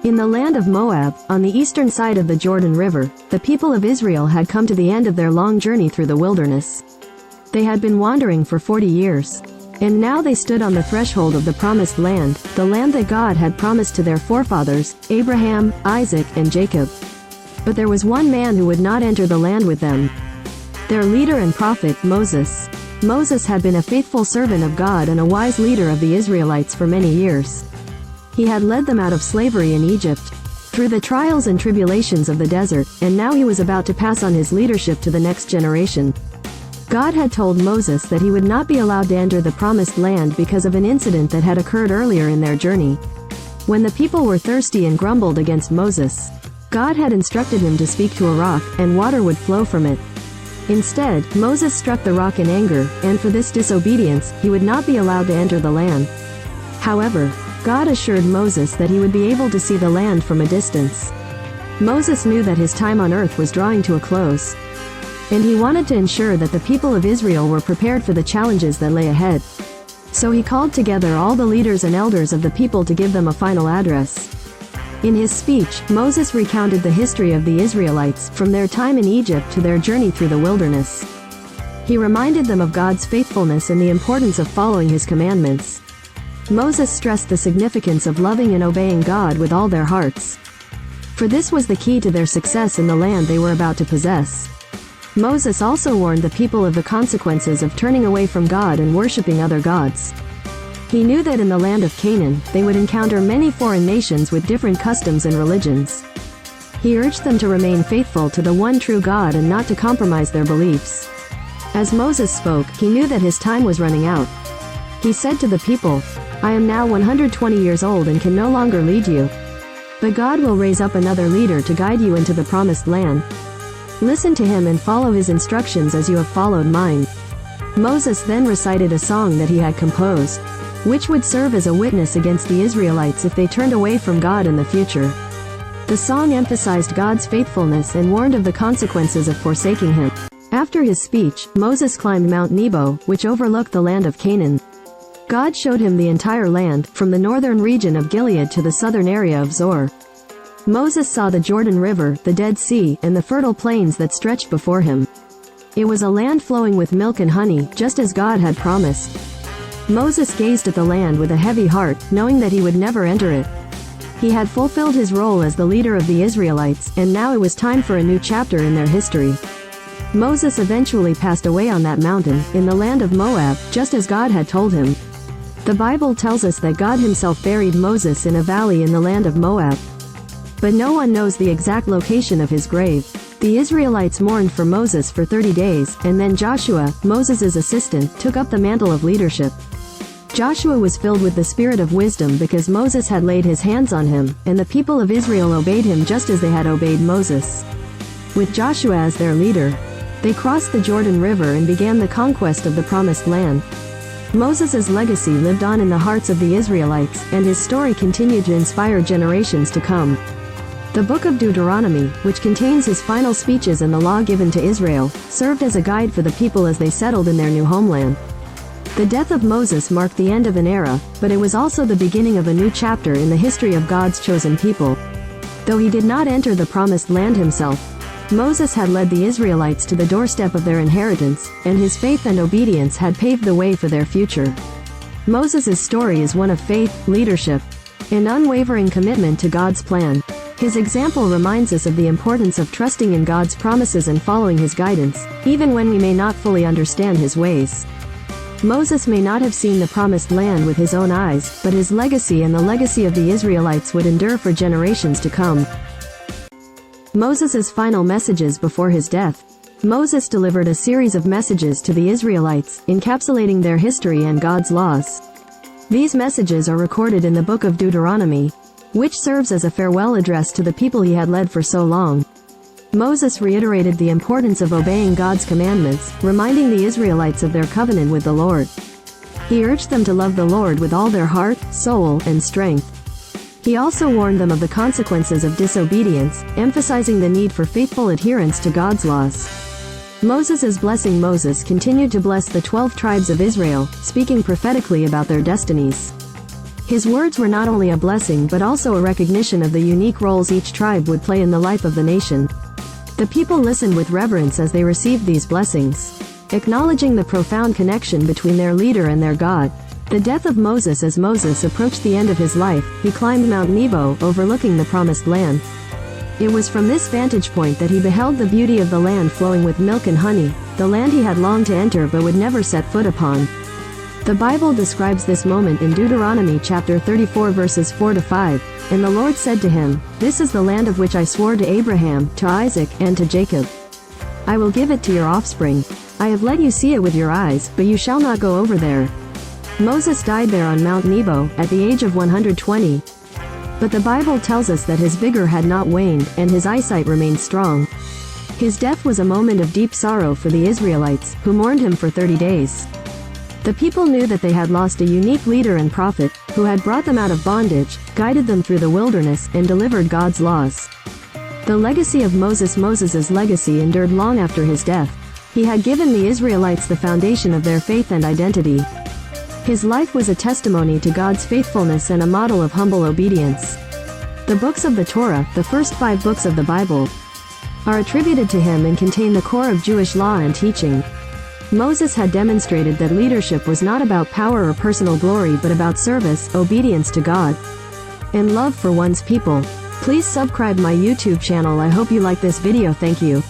In the land of Moab, on the eastern side of the Jordan River, the people of Israel had come to the end of their long journey through the wilderness. They had been wandering for 40 years. And now they stood on the threshold of the promised land, the land that God had promised to their forefathers, Abraham, Isaac, and Jacob. But there was one man who would not enter the land with them. Their leader and prophet, Moses. Moses had been a faithful servant of God and a wise leader of the Israelites for many years. He had led them out of slavery in Egypt, through the trials and tribulations of the desert, and now he was about to pass on his leadership to the next generation. God had told Moses that he would not be allowed to enter the promised land because of an incident that had occurred earlier in their journey. When the people were thirsty and grumbled against Moses, God had instructed him to speak to a rock, and water would flow from it. Instead, Moses struck the rock in anger, and for this disobedience, he would not be allowed to enter the land. However, God assured Moses that he would be able to see the land from a distance. Moses knew that his time on earth was drawing to a close, and he wanted to ensure that the people of Israel were prepared for the challenges that lay ahead. So he called together all the leaders and elders of the people to give them a final address. In his speech, Moses recounted the history of the Israelites, from their time in Egypt to their journey through the wilderness. He reminded them of God's faithfulness and the importance of following his commandments. Moses stressed the significance of loving and obeying God with all their hearts, for this was the key to their success in the land they were about to possess. Moses also warned the people of the consequences of turning away from God and worshiping other gods. He knew that in the land of Canaan, they would encounter many foreign nations with different customs and religions. He urged them to remain faithful to the one true God and not to compromise their beliefs. As Moses spoke, he knew that his time was running out. He said to the people, "I am now 120 years old and can no longer lead you. But God will raise up another leader to guide you into the promised land. Listen to him and follow his instructions as you have followed mine." Moses then recited a song that he had composed, which would serve as a witness against the Israelites if they turned away from God in the future. The song emphasized God's faithfulness and warned of the consequences of forsaking him. After his speech, Moses climbed Mount Nebo, which overlooked the land of Canaan. God showed him the entire land, from the northern region of Gilead to the southern area of Zor. Moses saw the Jordan River, the Dead Sea, and the fertile plains that stretched before him. It was a land flowing with milk and honey, just as God had promised. Moses gazed at the land with a heavy heart, knowing that he would never enter it. He had fulfilled his role as the leader of the Israelites, and now it was time for a new chapter in their history. Moses eventually passed away on that mountain, in the land of Moab, just as God had told him. The Bible tells us that God himself buried Moses in a valley in the land of Moab. But no one knows the exact location of his grave. The Israelites mourned for Moses for 30 days, and then Joshua, Moses' assistant, took up the mantle of leadership. Joshua was filled with the spirit of wisdom because Moses had laid his hands on him, and the people of Israel obeyed him just as they had obeyed Moses. With Joshua as their leader, they crossed the Jordan River and began the conquest of the promised land. Moses' legacy lived on in the hearts of the Israelites, and his story continued to inspire generations to come. The book of Deuteronomy, which contains his final speeches and the law given to Israel, served as a guide for the people as they settled in their new homeland. The death of Moses marked the end of an era, but it was also the beginning of a new chapter in the history of God's chosen people. Though he did not enter the promised land himself, Moses had led the Israelites to the doorstep of their inheritance, and his faith and obedience had paved the way for their future. Moses' story is one of faith, leadership, and unwavering commitment to God's plan. His example reminds us of the importance of trusting in God's promises and following his guidance, even when we may not fully understand his ways. Moses may not have seen the promised land with his own eyes, but his legacy and the legacy of the Israelites would endure for generations to come. Moses' final messages before his death. Moses delivered a series of messages to the Israelites, encapsulating their history and God's laws. These messages are recorded in the book of Deuteronomy, which serves as a farewell address to the people he had led for so long. Moses reiterated the importance of obeying God's commandments, reminding the Israelites of their covenant with the Lord. He urged them to love the Lord with all their heart, soul, and strength. He also warned them of the consequences of disobedience, emphasizing the need for faithful adherence to God's laws. Moses' blessing. Moses continued to bless the 12 tribes of Israel, speaking prophetically about their destinies. His words were not only a blessing but also a recognition of the unique roles each tribe would play in the life of the nation. The people listened with reverence as they received these blessings, acknowledging the profound connection between their leader and their God. The death of Moses. As Moses approached the end of his life, he climbed Mount Nebo, overlooking the Promised Land. It was from this vantage point that he beheld the beauty of the land flowing with milk and honey, the land he had longed to enter but would never set foot upon. The Bible describes this moment in Deuteronomy chapter 34 verses 4-5, "And the Lord said to him, This is the land of which I swore to Abraham, to Isaac, and to Jacob. I will give it to your offspring. I have let you see it with your eyes, but you shall not go over there." Moses died there on Mount Nebo, at the age of 120. But the Bible tells us that his vigor had not waned, and his eyesight remained strong. His death was a moment of deep sorrow for the Israelites, who mourned him for 30 days. The people knew that they had lost a unique leader and prophet, who had brought them out of bondage, guided them through the wilderness, and delivered God's laws. The legacy of Moses. Moses's legacy endured long after his death. He had given the Israelites the foundation of their faith and identity. His life was a testimony to God's faithfulness and a model of humble obedience. The books of the Torah, the first 5 books of the Bible, are attributed to him and contain the core of Jewish law and teaching. Moses had demonstrated that leadership was not about power or personal glory but about service, obedience to God, and love for one's people. Please subscribe my YouTube channel. I hope you like this video. Thank you.